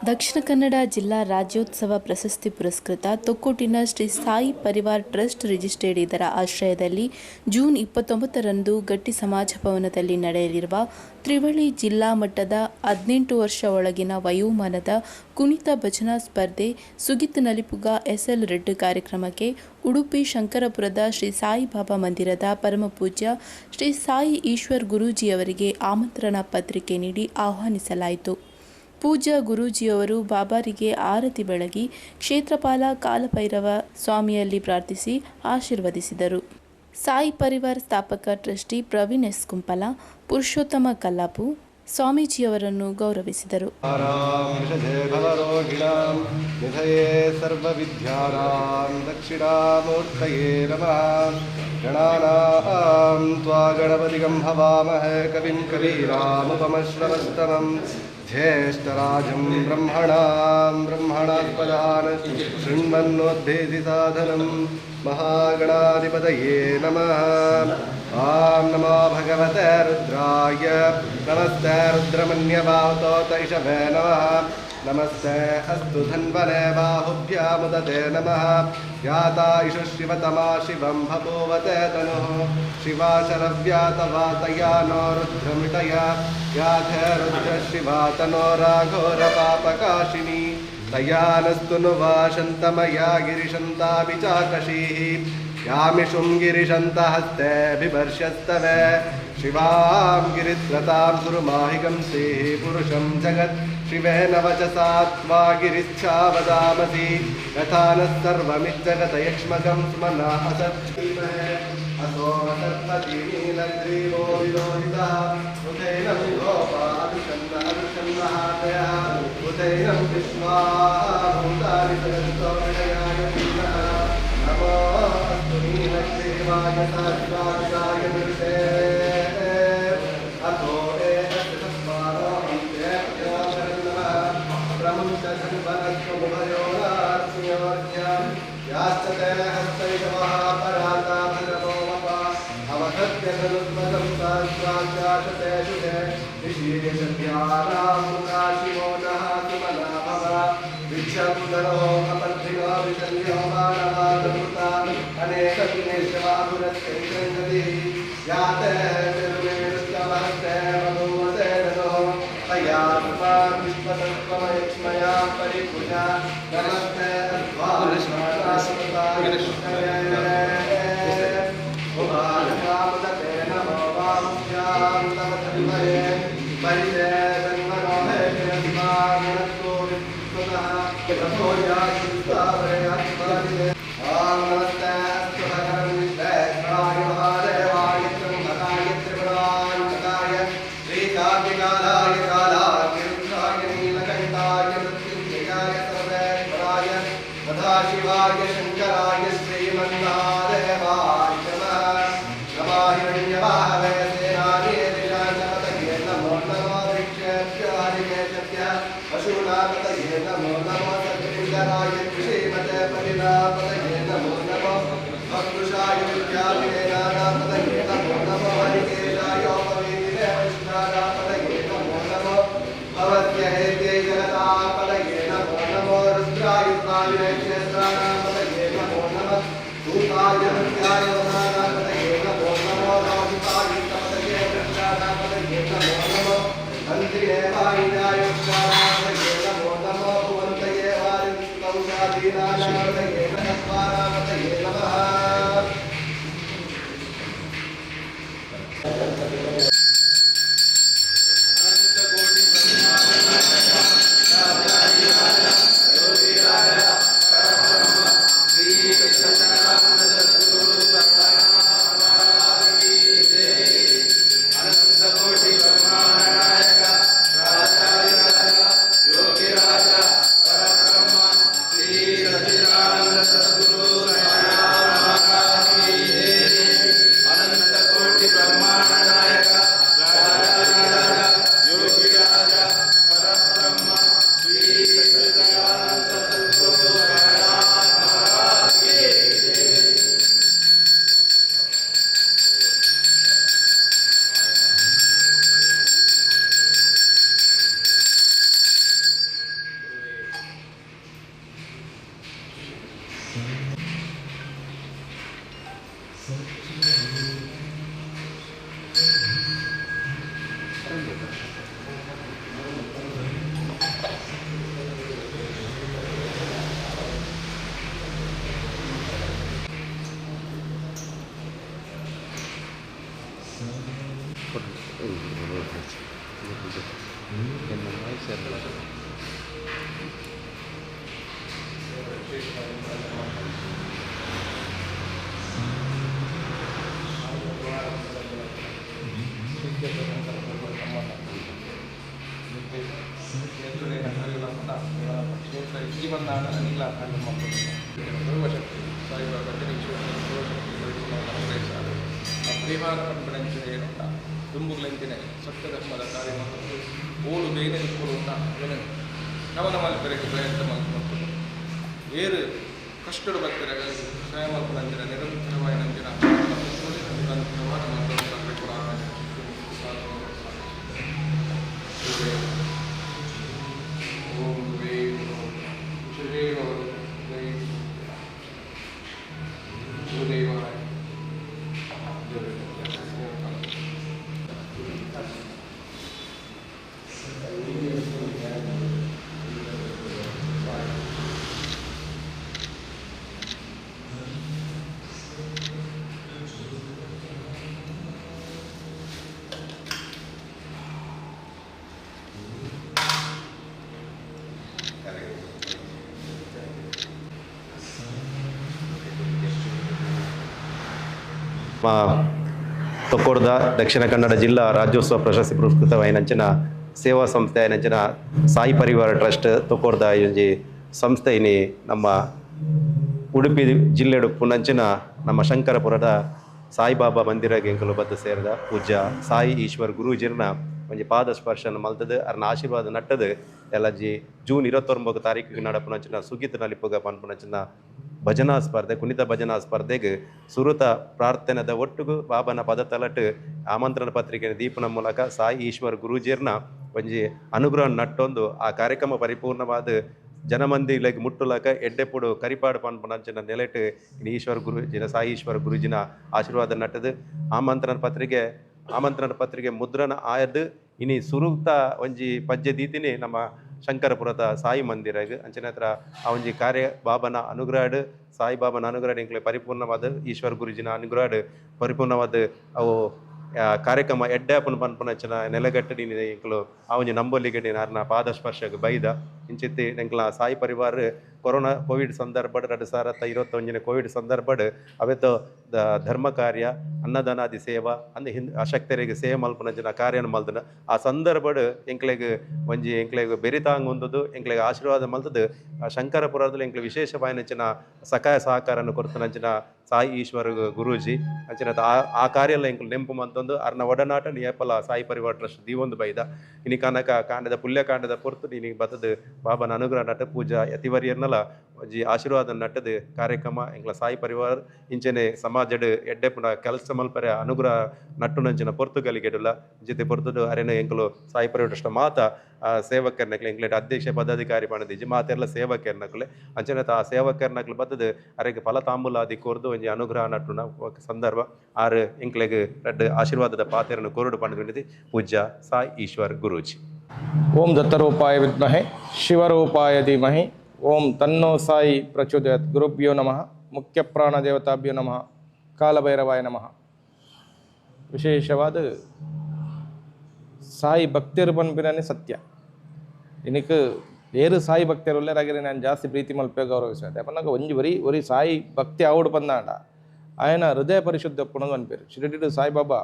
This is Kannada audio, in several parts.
ದಕ್ಷಿಣ ಕನ್ನಡ ಜಿಲ್ಲಾ ರಾಜ್ಯೋತ್ಸವ ಪ್ರಶಸ್ತಿ ಪುರಸ್ಕೃತ ತೊಕ್ಕೋಟಿನ ಶ್ರೀ ಸಾಯಿ ಪರಿವಾರ್ ಟ್ರಸ್ಟ್ ರಿಜಿಸ್ಟರ್ಡ್ ಇದರ ಆಶ್ರಯದಲ್ಲಿ ಜೂನ್ 29ರಂದು ಗಟ್ಟಿ ಸಮಾಜ ಭವನದಲ್ಲಿ ನಡೆಯಲಿರುವ ತ್ರಿವಳಿ ಜಿಲ್ಲಾ ಮಟ್ಟದ 18 ವರ್ಷ ಒಳಗಿನ ವಯೋಮಾನದ ಕುಣಿತ ಭಜನಾ ಸ್ಪರ್ಧೆ ಸುಗಿತ್ ನಲಿಪುಗ ಎಸ್ಎಲ್ ರೆಡ್ಡಿ ಕಾರ್ಯಕ್ರಮಕ್ಕೆ ಉಡುಪಿ ಶಂಕರಪುರದ ಶ್ರೀ ಸಾಯಿಬಾಬಾ ಮಂದಿರದ ಪರಮಪೂಜ್ಯ ಶ್ರೀ ಸಾಯಿ ಈಶ್ವರ್ ಗುರೂಜಿಯವರಿಗೆ ಆಮಂತ್ರಣ ಪತ್ರಿಕೆ ನೀಡಿ ಆಹ್ವಾನಿಸಲಾಯಿತು. ಪೂಜ್ಯ ಗುರೂಜಿಯವರು ಬಾಬಾರಿಗೆ ಆರತಿ ಬೆಳಗಿ ಕ್ಷೇತ್ರಪಾಲ ಕಾಲಭೈರವ ಸ್ವಾಮಿಯಲ್ಲಿ ಪ್ರಾರ್ಥಿಸಿ ಆಶೀರ್ವದಿಸಿದರು. ಸಾಯಿ ಪರಿವಾರ್ ಸ್ಥಾಪಕ ಟ್ರಸ್ಟಿ ಪ್ರವೀಣ್ ಎಸ್ ಕುಂಪಲ, ಪುರುಷೋತ್ತಮ ಕಲ್ಲಾಪು ಸ್ವಾಮೀಜಿಯವರನ್ನು ಗೌರವಿಸಿದರು. ज्येष्ठराजं ब्रह्मणास्पदान् शृण्वन्नोद्धेति साधनं महागणाधिपतये नमः. ॐ नमो भगवते रुद्राय नमस्ते रुद्रमन्यबाहुतोत इषवे नमः. नमस्ते अस्तु धन्वने बाहुभ्यामुदते नमः. याता इषु शिवतमा शिवं बभूवते तनुः शिवा शरव्यातवातया नो रुद्रमिटया याथे रुद्रशिवा तनो राघोरपापकाशिनी तया नस्तु नु वाशन्तमया गिरिशन्ताभिचाकशीः यामिषुं गिरिशन्तहस्ते बिभर्ष्यस्तवे शिवां गिरित्रतां सुरुमाहिकं सेः पुरुषं जगत् शिवेन वचसा त्वा गिरिच्छा वदामसि यथा नः सर्वमिज्जगतयक्ष्मकं स्मना असत्सीमहे असो वसर्पति नीलग्रीवो विलोहितः उदैनं गोपाभिषन्नहातयः उदैनं विश्वाभूतानि जगत्सोमयाय नमो अस्तु नीलग्रीवाय सहस्राक्षाय मृषे अथो याश्चते हस्तैषवः पराता भगवोमपा अवधत्य धनुर्वदं सहस्राक्षाशते शुभे ऋषीशभ्यानां मुखाशिवो नः सुमना भव विक्षं धनो अपद्धिनो विशल्यो मानवादभूतान् अनेकविनेशवाभुरस्कैकङ्गतिः याते निर्वेणुष्टमहस्ते मधुमते धनो तया विश्वतत्त्वमयक्ष्मया परिपूजा नमस्ते उपालकामुदते नमो वामुभ्यां तव धन्वये परिते धन्वनो हे किरस्मागुणतो विस्तुतः ततो याचिस्तावयात्मादिते ॐ नमस्ते अस्तु भगवन् विश्वेश्वराय महादेवाय त्र्यम्बकाय त्रिपुरान्तकाय श्रीकार्तिकालाय कालाग्निरुद्राय नीलकण्ठाय मृत्युञ्जयाय सर्वेश्वराय सदाशिवाय शङ्कराय श्रीमन्महादेवाय नमः. नमः हिरण्यवाहवे सेनानि दिशाचपतये नमो नमो दीक्षेभ्यो हरिकेशभ्यः पशूनापतये नमो नमो सद्विजराय कृषीमते परिणापतये नमो नमो भक्तुषाय विद्याविनेनापतये नमो नमो हरिकेशायोपवीतिने वैष्णानापतये नमो नमो भवत्य हेते जगतापतये नमो नमो रुद्राय स्वामिने क्षेत्राणापतये नमो नमः भूताय नित्याय वदानापतये नमो नमो राहुताय तपतये कृष्णानापतये नमो नमो मन्त्रिये वायुजाय कृष्णानापतये नमो नमो भुवन्तये वारिकौशादीनानापतये नमस्वारापतये नमः. अनंत कोटि ब्रह्मांड नायक ದುಂಬುಗಳಂತಿನ ಸತ್ಯ ಧರ್ಮದ ಕಾರ್ಯ ಮತ್ತು ಓಡು ಬೇನೆ ಕೊಡುವಂಥ ನವನ ಮಲ್ಪೆರೆಗೆ ಪ್ರಯತ್ನ ಮಾಡ್ಕೊಂಡು ಏರು ಕಷ್ಟದ ಭಕ್ತರ ಸಹಾಯ ಮಲ್ಪನಂತಿನ ನಿರಂತರವಾಗಿ ನಂತಿನ ನಿರಂತರವಾದ ಮಾತನ್ನು ಕೂಡ ಓಂ ವೇದ ದೇವಾಯ ತೊಕ್ಕೋಡ್ದ ದಕ್ಷಿಣ ಕನ್ನಡ ಜಿಲ್ಲಾ ರಾಜ್ಯೋತ್ಸವ ಪ್ರಶಸ್ತಿ ಪುರಸ್ಕೃತವಾಯಿನಂಚಿನ ಸೇವಾ ಸಂಸ್ಥೆ ಆಯ್ನಂಚಿನ ಸಾಯಿ ಪರಿವಾರ ಟ್ರಸ್ಟ್ ತೊಕ್ಕೋಡ್ದ ಒಂಜಿ ಸಂಸ್ಥೆ ಇನಿ ನಮ್ಮ ಉಡುಪಿ ಜಿಲ್ಲೆಡು ಪುನಂಚಿನ ನಮ್ಮ ಶಂಕರಪುರದ ಸಾಯಿಬಾಬಾ ಮಂದಿರಗೆ ಎಂಕಲು ಬದ್ದು ಸೇರಿದ ಪೂಜ್ಯ ಸಾಯಿ ಈಶ್ವರ್ ಗುರೂಜಿರ್ನ ಒಂಜಿ ಪಾದ ಸ್ಪರ್ಶನ ಮಲ್ತದು ಅರ್ನ ಆಶೀರ್ವಾದ ನಟ್ಟದು ಎಲ್ಲಜಿ ಜೂನ್ 29 ತಾರೀಕಿಗೆ ನಡಪುನಂಚಿನ ಸುಗೀತ್ ನಲಿಪುಗ ಪನ್ಪುನಂಚಿನ ಭಜನಾ ಸ್ಪರ್ಧೆ ಕುಣಿತ ಭಜನಾ ಸ್ಪರ್ಧೆಗೆ ಸುರುತ ಪ್ರಾರ್ಥನೆದ ಒಟ್ಟಿಗೂ ಬಾಬನ ಪದ ತಲಟ್ ಆಮಂತ್ರಣ ಪತ್ರಿಕೆ ದೀಪನ ಮೂಲಕ ಸಾಯಿ ಈಶ್ವರ್ ಗುರೂಜಿರ್ನ ಒಂಜಿ ಅನುಗ್ರಹ ನಟ್ಟೊಂದು ಆ ಕಾರ್ಯಕ್ರಮ ಪರಿಪೂರ್ಣವಾದ ಜನಮಂದಿಗೆ ಮುಟ್ಟುಲಕ ಎಡ್ಡೆಪುಡು ಕರಿಪಾಡು ಪನ್ಪುನಂಚಿನ ನೆಲೆಟ್ ಈಶ್ವರ್ ಗುರುಜಿನ ಸಾಯಿ ಈಶ್ವರ ಗುರುಜಿನ ಆಶೀರ್ವಾದ ನಟ್ಟದು ಆಮಂತ್ರಣ ಪತ್ರಿಕೆ ಮುದ್ರಣ ಆಯದು ಇನಿ ಸುರುಕ್ತ ಒಂಜಿ ಪಜ್ಜೆ ದೀತಿನಿ ನಮ್ಮ ಶಂಕರಪುರದ ಸಾಯಿ ಮಂದಿರಗೆ ಅಂಚನೆ ಹತ್ರ ಆ ಒಂಜಿ ಕಾರ್ಯ ಬಾಬನ ಅನುಗ್ರಹ ಸಾಯಿಬಾಬನ ಅನುಗ್ರಹ ಇಂಕ್ಲೆ ಪರಿಪೂರ್ಣವಾದ ಈಶ್ವರ ಗುರುಜಿನ ಅನುಗ್ರಹ ಪರಿಪೂರ್ಣವಾದ ಅವು ಕಾರ್ಯಕ್ರಮ ಎಡ್ಡಾಪನ ಪನ್ಪುನಂಚಿನ ನೆಲೆಗಟ್ಟಡಿ ಇಂಕ್ಲು ಆ ಒಂಜಿ ನಂಬೊಲಿಗಡಿ ನಾರ್ನ ಪಾದಸ್ಪರ್ಶಕ್ಕೆ ಬೈದ ಇಂಚಿತ್ತಿ ಎಂಕ್ಲ ಸಾಯಿ ಪರಿವಾರ ಕೊರೋನಾ ಕೋವಿಡ್ ಸಂದರ್ಭ 2021 ಕೋವಿಡ್ ಸಂದರ್ಭ ಅವೆತೋ ಧರ್ಮ ಕಾರ್ಯ ಅನ್ನದಾನಾದಿ ಸೇವಾ ಅಂದ ಅಶಕ್ತರಿಗೆ ಸೇವೆ ಮಲ್ಪನಂಚಿನ ಕಾರ್ಯನ ಮಲ್ತನ ಆ ಸಂದರ್ಭ ಎಂಕ್ಲೆಗೆ ಬೆರಿತಾಂಗ್ ಹೊಂದದು ಎಂಕ್ಲೆಗೆ ಆಶೀರ್ವಾದ ಮಲ್ತದು ಶಂಕರಪುರದಲ್ಲಿ ಎಂಕ್ಲೆ ವಿಶೇಷವಾಯಿನಂಚಿನ ಸಹಾಯ ಸಹಕಾರನ ಕೊರ್ತನಂಚಿನ ಸಾಯಿ ಈಶ್ವರ ಗುರೂಜಿ ಅಂಚಿನ ಆ ಕಾರ್ಯ ಎಲ್ಲ ಎಂಕ್ಲು ನೆಂಪು ಮಂತೊಂದು ಅರ್ನ ಒಡನಾಟ ನಿಯಪಲ ಸಾಯಿ ಪರಿವಾರ ಟ್ರಸ್ಟ್ ದೀವೊಂದು ಬೈದ ಇನಿ ಕನಕ ಕಾಂಡದ ಪುಲ್ಯ ಕಾಂಡದ ಪೊರ್ತು ನಿನಗೆ ಬತ್ತದು ಬಾಬನ ಅನುಗ್ರಹ ನಟ ಪೂಜಾ ಯತಿವರಿಯರ್ನಲ ಒಂಜಿ ಆಶೀರ್ವಾದ ನಟ್ಟದು ಕಾರ್ಯಕ್ರಮ ಎಂಕ್ಲ ಸಾಯಿ ಪರಿವಾರ ಇಂಚನೆ ಸಮಾಜಡ್ ಎಡ್ಡೆ ಪುನ ಕೆಲಸ ಮಲ್ಪರೆ ಅನುಗ್ರಹ ನಟ್ಟುನಂಚಿನ ಪೊರ್ತುಗಲಿಗೆಡುಲ ಜೊತೆ ಪೊರ್ತುಡು ಅರೆನ ಎಂಕ್ಲು ಸಾಯಿ ಪರಿವಾರ ಟ್ರಸ್ಟ್ ಮಾತ ಸೇವಕರ್ನಕ್ಲೆ ಎಂಕ್ಲೆಟ್ ಅಧ್ಯಕ್ಷ ಪದಾಧಿಕಾರಿ ಪಣದಿಜ್ಜಿ ಮಾತೆಲ್ಲ ಸೇವಕರ್ನಕ್ಲೆ ಅಂಚನೆ ಆ ಸೇವಕರ್ನಕ್ಲೆ ಬತ್ತದು ಅರೆಗೆ ಫಲ ತಾಂಬೂಲಾದಿ ಕೊರ್ದು ಒಂಜಿ ಅನುಗ್ರಹ ನಟ್ಟುನ ಸಂದರ್ಭ ಆರು ಎಂಕ್ಲೆಗ್ ರಡ್ಡು ಆಶೀರ್ವಾದದ ಪಾತೆರನ್ನು ಕೊರಡು ಪಣದಿನಿದಿ ಪೂಜ್ಯ ಸಾಯಿ ಈಶ್ವರ್ ಗುರೂಜಿ. ಓಂ ದತ್ತರೂಪಾಯ ವಿದ್ಮಹೆ ಶಿವರೂಪಾಯ ಧೀಮಹಿ ಓಂ ತನ್ನೋ ಸಾಯಿ ಪ್ರಚೋದಯಾತ್. ಗುರುಭ್ಯೋ ನಮಃ. ಮುಖ್ಯ ಪ್ರಾಣ ದೇವತಾಭ್ಯೋ ನಮಃ. ಕಾಲಭೈರವಾಯ ನಮಃ. ವಿಶೇಷವಾದ ಸಾಯಿ ಭಕ್ತಿಯರು ಪನ್ಪಿನೇ ಸತ್ಯ ಇನಿಕ್ ಏರು ಸಾಯಿ ಭಕ್ತಿಯರುಲ್ಲೇ ರಾಗಿರಿ ನಾನು ಜಾಸ್ತಿ ಪ್ರೀತಿ ಮಲ್ಪೆ ಗೌರವಿಸಿದೆ ಅಪ್ಪನಾಗ ಒಂಜಿ ಒರಿ ಸಾಯಿ ಭಕ್ತಿ ಆವಡು ಬಂದಾಂಡ ఆయన ಹೃದಯ ಪರಿಶುದ್ಧ ಪುಣದು ಅನ್ಪೇರು ಶಿರಡಿಡು ಸಾಯಿಬಾಬಾ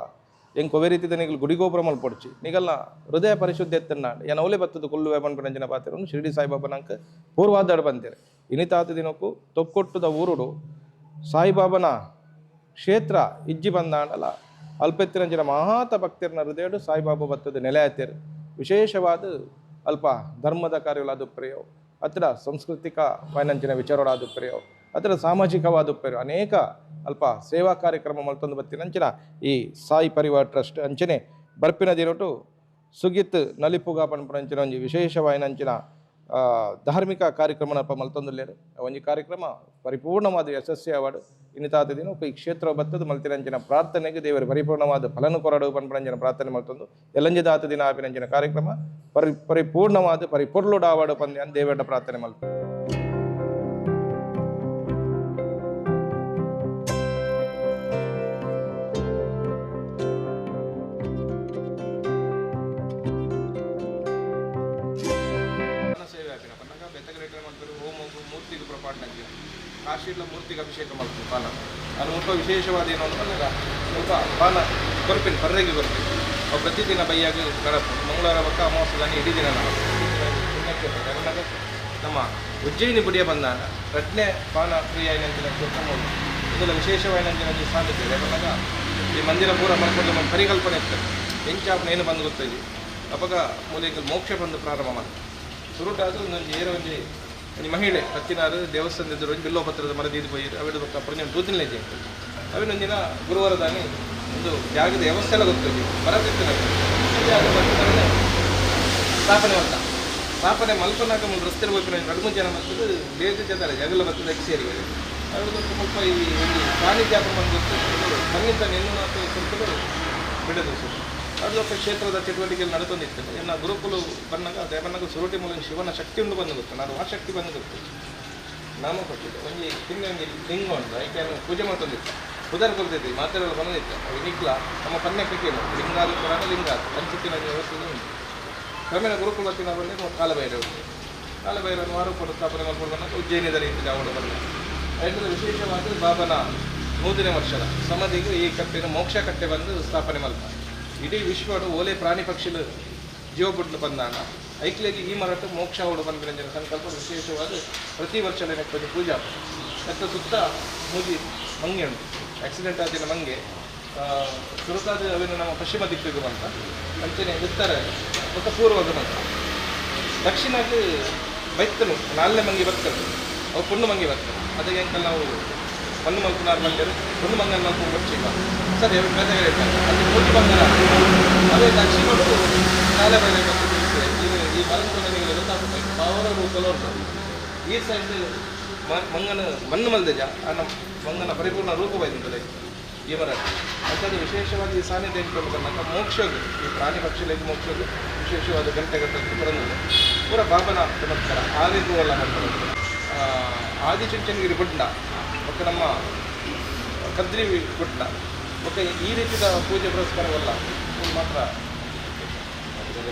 ಹೆಂಗೆ ಕೊವೆ ರೀತಿ ನಿಗಲು ಗುಡಿಗೋಪುರ ಮಲ್ಪೊಡ್ಚಿ ನಿಗಲ್ನ ಹೃದಯ ಪರಿಶುದ್ಧ ಎತ್ತನ್ನಾಂಡ ಏನು ಅವಲೇ ಬತ್ತದು ಕೊಲ್ಲುವೆ ಪನ್ಪಂಜನ ಪಾತಿರನ್ನು ಶಿರಡಿ ಸಾಯಿಬಾಬಾ ನಂಗೆ ಪೂರ್ವಾದಾಡು ಬಂತೇರು ಇನಿತಾತ ದಿನಕ್ಕೂ ತೊಕ್ಕೊಟ್ಟದ ಊರುಡು ಸಾಯಿಬಾಬನ ಕ್ಷೇತ್ರ ಇಜ್ಜಿ ಬಂದಾಂಡಲ್ಲ ಅಲ್ಪೆತ್ತಿರಂಜಿನ ಮಹಾತ ಭಕ್ತಿಯರ್ನ ಹೃದಯಡು ಸಾಯಿಬಾಬಾ ಬತ್ತದ ನೆಲೆ ಆಯ್ತೇರು ವಿಶೇಷವಾದ ಅಲ್ಪ ಧರ್ಮದ ಕಾರ್ಯಗಳಾದ ಪ್ರಿಯವು ಅತ್ರ ಸಾಂಸ್ಕೃತಿಕ ವೈನಂಚಿನ ವಿಚಾರಗಳಾದ ಪ್ರಿಯವು ಅತ್ರ ಸಾಮಾಜಿಕವಾದ ಪ್ರಿಯವು ಅನೇಕ ಅಲ್ಪ ಸೇವಾ ಕಾರ್ಯಕ್ರಮ ಮಲ್ತೊಂದು ಬತ್ತಿನಂಚಿನ ಈ ಸಾಯಿ ಪರಿವಾರ ಟ್ರಸ್ಟ್ ಅಂಚನೆ ಬರ್ಪಿನ ದಿನೊಟ್ಟು ಸುಗಿತ್ ನಲಿಪುಗ ಪನ್ಪುನಂಚಿನ ಒಂಜಿ ವಿಶೇಷವಾಯಿನಂಚಿನ ಧಾರ್ಮಿಕ ಕಾರ್ಯಕ್ರಮನ ಮಲ್ತೊಂದುಲ್ಲೇರು ಒಂಜಿ ಕಾರ್ಯಕ್ರಮ ಪರಿಪೂರ್ಣವಾದ ಯಶಸ್ವಿ ಅವಾರ್ಡ್ ಇನ್ನಿತಾದ ದಿನ ಈ ಕ್ಷೇತ್ರ ಬತ್ತದು ಮಲ್ತಿನಂಚಿನ ಪ್ರಾರ್ಥನೆಗೆ ದೇವರು ಪರಿಪೂರ್ಣವಾದ ಫಲನು ಕೊರಡು ಪನ್ಪುನಂಚಿನ ಪ್ರಾರ್ಥನೆ ಮಲ್ತೊಂದು ಎಲ್ಲಂಜದಾತ ದಿನ ಆಪಿನಂಚಿನ ಕಾರ್ಯಕ್ರಮ ಪರಿಪೂರ್ಣವಾದ ಪರಿಪೂರ್ಣುಡ ಅವಾರ್ಡ್ ಪಂದ್ಯ ದೇವರ ಪ್ರಾರ್ಥನೆ ಮಲ್ತು. ಇಲ್ಲ ಮೂರ್ತಿಗೆ ಅಭಿಷೇಕ ಮಾಡ್ತೀವಿ ಪಾನ. ಅದು ಮುಲ್ಪ ವಿಶೇಷವಾದ ಏನು ಅಂತ ಬಂದಾಗ ಸ್ವಲ್ಪ ಪಾನ ಕೊರ್ಪಿನ ಪರ್ರೆಗೆ ಕೊರ್ಪಿನ ಅವು ಪ್ರತಿದಿನ ಬೈಯಾಗಿ ಗಣಪ ಮಂಗಳವಾರ ಪಕ್ಕ ಅಮಾವಾಸ್ಯೆದಾನೆ ಇಡೀ ದಿನ ನಾವು ಪುಣ್ಯಕ್ಕೆ ಯಾಕಂದಾಗ ನಮ್ಮ ಉಜ್ಜಯಿನಿ ಬುಡಿಯ ಬಂದಾಗ ರತ್ನೆ ಪಾನ ಪ್ರಿಯ ಏನಂತಿನ ಇದೆಲ್ಲ ವಿಶೇಷವಾದ ಸಾಧ್ಯತೆ ಇದೆ. ಯಾಕಂದಾಗ ಈ ಮಂದಿರ ಪೂರ ಮಾಡ್ಕೊಂಡು ನಮ್ಮ ಪರಿಕಲ್ಪನೆ ಇರ್ತದೆ ಹೆಂಚಾಪನ ಏನು ಬಂದು ಗೊತ್ತಿದೆ ಅವಾಗ ಮೂಲೆಗೆ ಮೋಕ್ಷ ಬಂದು ಪ್ರಾರಂಭ ಮಾಡಿ ಸುರುಟಾದರೂ ಒಂದು ಏರೋ ಒಂದು ಮಹಿಳೆ ಹತ್ತಿನಾರು ದೇವಸ್ಥಾನದ ಒಂದು ಬಿಲ್ಲೋಪತ್ರದ ಮರದಿದ್ದು ಹೋಗಿ ಅವಿಡು ಪಕ್ಕ ಪ್ರತಿಯೊಂದು ದೂತಿನ ಇದೆ ಅವಿನೊಂದಿನ ಗುರುವಾರದಾನಿ ಒಂದು ಜಾಗದ ವ್ಯವಸ್ಥೆ ಎಲ್ಲ ಗೊತ್ತಿದೆ ಬರದಿತ್ತು ಸ್ಥಾಪನೆ ಅಂತ ಸ್ಥಾಪನೆ ಮಲ್ಪನಾಗ ಒಂದು ರಸ್ತೆ ಹೋಗಿ ನಡುಮು ಜನ ಬರ್ತದೆ ಬೇಗ ಜನ ಜಗಲ್ಲ ಬರ್ತದೆ ಸೇರಿ ಅವ್ರದ್ದು ಸ್ವಲ್ಪ ಈ ಒಂದು ಸಾನ್ನಿಧ್ಯ ಬಂದು ಸಂಗೀತ ನೆನ್ನು ಸ್ವಲ್ಪ ಬಿಡೋದು ಅದು ಕ್ಷೇತ್ರದ ಚಟುವಟಿಕೆಯಲ್ಲಿ ನಡ್ಕೊಂಡಿತ್ತು. ಇನ್ನು ಗುರುಕುಲ ಬಂದಾಗ ದೇವನಾಗ ಸುರುಟಿ ಮೂಲಕ ಶಿವನ ಶಕ್ತಿ ಉಂಟು ಬಂದು ಗೊತ್ತು ನಾನು ಆ ಶಕ್ತಿ ಬಂದು ಗೊತ್ತು ನಾಮ ಕೊಟ್ಟಿದ್ದೆ ಒಂದು ತಿಂಗಳ ಒಂದು ಲಿಂಗ ಉಂಟು ಅದಕ್ಕೆ ಪೂಜೆ ಮಾಡ್ಕೊಂಡಿತ್ತು ಉದಾರ ಕೊಡ್ತಿದ್ವಿ ಮಾತೆಲ್ಲ ಬಂದಿತ್ತು ಅವು ನಿಕ್ಲ ನಮ್ಮ ಪನ್ಯಕ್ಕೆ ಕೇಳು ಲಿಂಗಾದ ಪುರಾಣ ಲಿಂಗ ಪಂಚತಿನ ವ್ಯವಸ್ಥೆ ಉಂಟು. ಕ್ರಮೇಣ ಗುರುಕುಲ ತಿನ್ನ ಬಂದು ಕಾಲಭೈರವನ್ನು ವಾರ ಸ್ಥಾಪನೆ ಮಾಡ್ಕೊಂಡು ಬಂದಾಗ ಉಜ್ಜಯಿನಿದಲ್ಲಿ ಇತ್ತು ಜಾವಡ ಬಂದ ಅದರಿಂದ ವಿಶೇಷವಾಗಿ ಬಾಬನ 100ನೇ ವರ್ಷದ ಸಮಾಧಿಗೆ ಈ ಕಟ್ಟೆನ ಮೋಕ್ಷ ಕಟ್ಟೆ ಬಂದು ಸ್ಥಾಪನೆ ಮಾಡ್ತಾರೆ. ಇಡೀ ವಿಶ್ವಡು ಓಲೆ ಪ್ರಾಣಿ ಪಕ್ಷಿಲು ಜೀವ ಬಿಟ್ಟು ಬಂದಾನ ಐಕ್ಲಿಗೆ ಈ ಮರಟ ಮೋಕ್ಷ ಹೊಡು ಬಂದ ಸಂಕಲ್ಪ ವಿಶೇಷವಾದ ಪ್ರತಿ ವರ್ಷ ನೆನಪು ಪೂಜಾ ಮತ್ತು ಸುತ್ತ ಮೂಜಿ ಮಂಗೆ ಉಂಟು ಆಕ್ಸಿಡೆಂಟ್ ಆದಿನ ಮಂಗೆ ಸುರುತಾದ ಅವೇನು ನಮ್ಮ ಪಶ್ಚಿಮ ದಿಕ್ಕಿಗೆ ಬಂತ ಅಂಚನೆ ಉತ್ತರ ಮತ್ತು ಪೂರ್ವದ ಬಂತ ದಕ್ಷಿಣಕ್ಕೆ ಬೈತನು 4ನೇ ಮಂಗಿ ಬರ್ತದೆ ಅವು ಪುಣ್ಣು ಮಂಗಿ ಬರ್ತದೆ ಅದಕ್ಕೆ ಅಂಕಲ್ ನಾವು ಒಂದು ಮಲ್ಪನಾರು ಬಂದರು ಒಂದು ಮಂಗನ ಮಲ್ಕೊಂಡು ಬರ್ಚಿಲ್ಲ ಸರ್ ಬೇರೆ ಅಲ್ಲಿ ಮೂರ್ತಿ ಬಂಗಾರ ಅದೇ ದಕ್ಷಿಣ ನಾಳೆ ಬೇರೆ ಈ ಮಲಂಕನಿಗೆ ಅವರ ರೂಪಲ್ಲಿ ಹೊರಟು ಈ ಸೈಡ್ ಮಂಗನ ಮಣ್ಣು ಮಲ್ದಜ ನಮ್ಮ ಮಂಗನ ಪರಿಪೂರ್ಣ ರೂಪ ಬೈದಿರ್ತದೆ ಈ ಮರ ಅಂಥದ್ದು ವಿಶೇಷವಾಗಿ ಈ ಸಾನ್ನಿಧ್ಯ ಇಟ್ಕೊಂಡು ಬಂದಾಗ ಮೋಕ್ಷಗಳು ಈ ಪ್ರಾಣಿ ಪಕ್ಷಿಗಳಿಗೆ ಮೋಕ್ಷಗಳು ವಿಶೇಷವಾದ ಗಂಟೆಗಟ್ಟಕ್ಕೆ ಬರೋದಿಲ್ಲ ಪೂರ ಬಾಬನ ಚಮತ್ಕಾರ ಆ ರೀತಿ ಎಲ್ಲ ಮಾಡ್ತಾರೆ. ಆದಿಚುಂಚನಗಿರಿ ಗುಡ್ಡ ಮತ್ತು ನಮ್ಮ ಕದ್ರಿ ಗುಡ್ಡ ಮತ್ತು ಈ ರೀತಿಯ ಪೂಜೆ ಪುರಸ್ಕಾರವಲ್ಲ ಮಾತ್ರ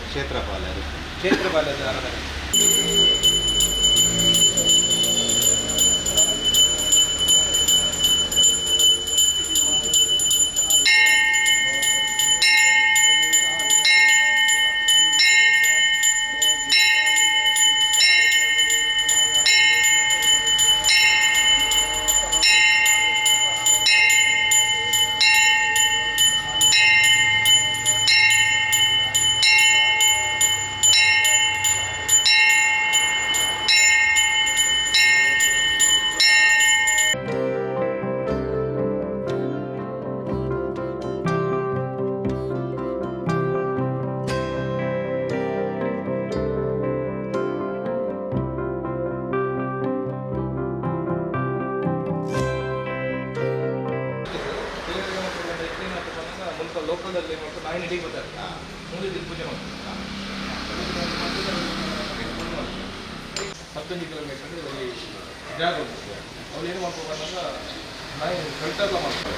ಕ್ಷೇತ್ರಪಾಲದ ಆರಾಧನೆ. ಲೋಕದಲ್ಲಿ ಮತ್ತು ನಾಯಿ ನಡಿಗೆ ಗೊತ್ತಾಗ್ತದೆ ಮುಂದೆ ಪೂಜೆ ಮಾಡ್ತಾರೆ 15 ಕಿಲೋಮೀಟರ್ ಅಲ್ಲಿ ಜಾಗ ಉಂಟು ಅವ್ರು ಏನು ಮಾಡ್ಕೊಂಡು ಬಂದಾಗ ನಾಯಿ ಕಳ್ಟೆಲ್ಲ ಮಾಡ್ತಾರೆ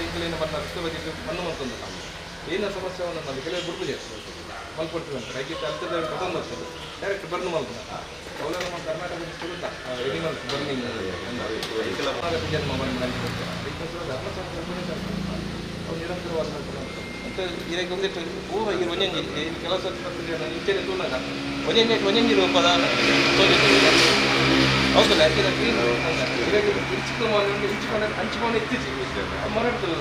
ಇಂಕಲೇನು ಬಂದ ರಸ್ತೆ ಬಗ್ಗೆ ಮಣ್ಣು ಮಾಡ್ಕೊಂಡಲ್ಲ ಏನ ಸಮಸ್ಯೆ ನಾವು ಕೆಲವು ಬಿಡ್ಪೂಜೆ ಮಲ್ಕೊಡ್ತೀವಿ ಅಂತ ರೈತ ಅಲ್ತದ ತಗೊಂಡು ಹೋಗ್ತದೆ ಡೈರೆಕ್ಟ್ ಬರ್ನು ಮಲ್ಕೊಂಡು ಅವೆಲ್ಲ ನಮ್ಮ ಕರ್ನಾಟಕದ ಸುರುತ್ತ ಎನಿಮಲ್ಸ್ ಬರ್ನಿಂಗ್ ಜನ್ಮ ಧರ್ಮಶಾಸ್ತ್ರ ನಿರಂತರವಾದ ಮತ್ತು ಇದಕ್ಕೆ ಒಂದಿಟ್ಟು ಪೂರ್ವ ಈಗ ಒಂಜಂಜಿ ಕೆಲಸ ಇಚ್ಛೆ ತೂನಾಗ ಒಂಜಂಜಿ ರೂಪದ ಹೌದಲ್ಲ ಯಾಕೆ ಇಚ್ಚಿಕೊಂಡು ಹಂಚಿಕೊಂಡು ಇತ್ತೀಚೆ ಮರಡ್ತದೆ.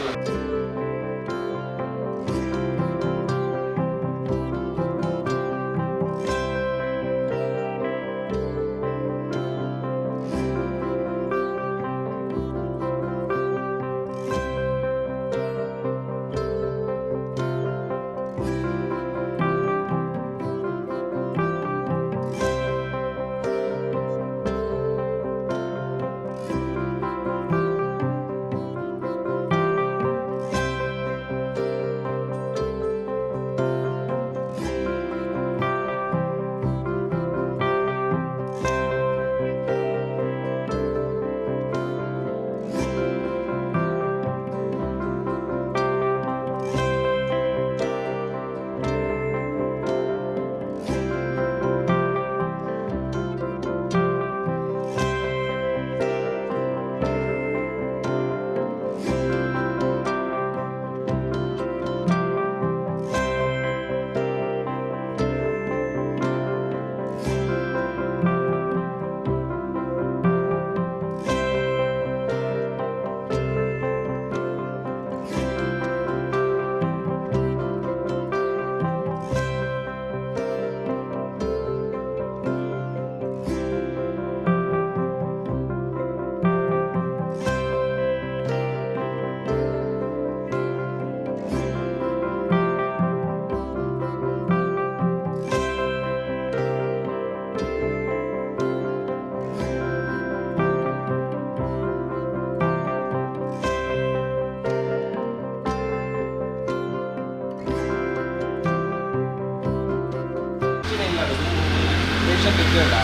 ತೆಗೆದ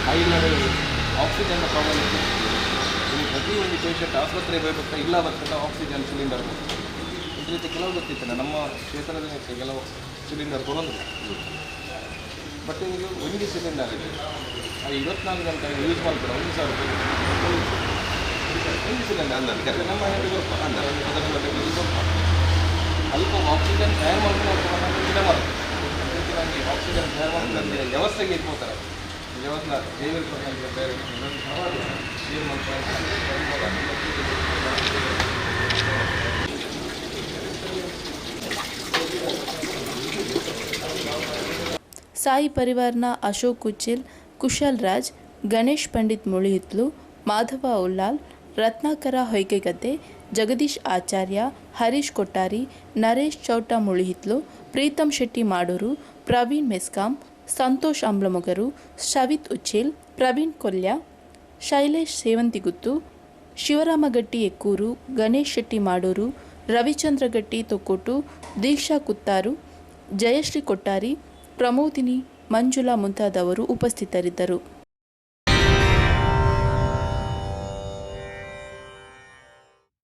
ಹೈ ಲೆವೆಲ್ ಆಕ್ಸಿಜನ್ ಪ್ರಾಬ್ಲಮ್ ಇತ್ತು. ಪ್ರತಿ ಒಂದು ಪೇಷಂಟ್ ಆಸ್ಪತ್ರೆಗೆ ಹೋಗ್ಬೇಕಾ ಇಲ್ಲ ಬರ್ತಾ ಆಕ್ಸಿಜನ್ ಸಿಲಿಂಡರ್ ಈ ರೀತಿ ಕೆಲವು ಗೊತ್ತಿತ್ತು ನಮ್ಮ ಕ್ಷೇತ್ರದಲ್ಲಿ ಕೆಲವು ಸಿಲಿಂಡರ್ ಕೊಡೋದು. ಬಟ್ ಈಗ ಒಂದು ಸಿಲಿಂಡರ್ ಇದೆ ಅದು 24 ಗಂಟೆ ಯೂಸ್ ಮಾಡ್ತಾರೆ 1,000 ರೂಪಾಯಿ ಒಂದು ಸಿಲಿಂಡರ್ ಅಂದರೆ ನಮ್ಮ ಅಲ್ಪ ಆಕ್ಸಿಜನ್ ತಯಾರು ಮಾಡ್ಕೊಂಡು ಗಿಡ ಮಾಡುತ್ತೆ ನನಗೆ ಆಕ್ಸಿಜನ್ ತಯಾರು ಮಾಡ್ಕೊಂಡು ವ್ಯವಸ್ಥೆಗೆ ಇಟ್ಕೋತಾರೆ ವ್ಯವಸ್ಥೆ ದೇವರು ಬೇರೆ ಸಾಯಿ ಪರಿವಾರ್ನ ಅಶೋಕ್ ಕುಚಿಲ್, ಕುಶಲ್ ರಾಜ್, ಗಣೇಶ್ ಪಂಡಿತ್ ಮುಳಿಹಿತ್ಲು, ಮಾಧವ ಉಲ್ಲಾಲ್, ರತ್ನಾಕರ ಹೊಯ್ಗೆಗದ್ದೆ, ಜಗದೀಶ್ ಆಚಾರ್ಯ, ಹರೀಶ್ ಕೊಟ್ಟಾರಿ, ನರೇಶ್ ಚೌಟ ಮುಳಿಹಿತ್ಲು, ಪ್ರೀತಮ್ ಶೆಟ್ಟಿ ಮಾಡೂರು, ಪ್ರವೀಣ್ ಮೆಸ್ಕಾಂ, ಸಂತೋಷ್ ಅಂಬ್ಲಮೊಗರು, ಶವಿತ್ ಉಚ್ಚಿಲ್, ಪ್ರವೀಣ್ ಕೊಲ್ಯ, ಶೈಲೇಶ್ ಸೇವಂತಿಗುತ್ತು, ಶಿವರಾಮಗಟ್ಟಿ ಎಕ್ಕೂರು, ಗಣೇಶ್ ಶೆಟ್ಟಿ ಮಾಡೂರು, ರವಿಚಂದ್ರ ಗಟ್ಟಿ ತೊಕ್ಕೋಟು, ದೀಕ್ಷಾ ಕುತ್ತಾರು, ಜಯಶ್ರೀ ಕೊಟ್ಟಾರಿ, ಪ್ರಮೋದಿನಿ, ಮಂಜುಳಾ ಮುಂತಾದವರು ಉಪಸ್ಥಿತರಿದ್ದರು.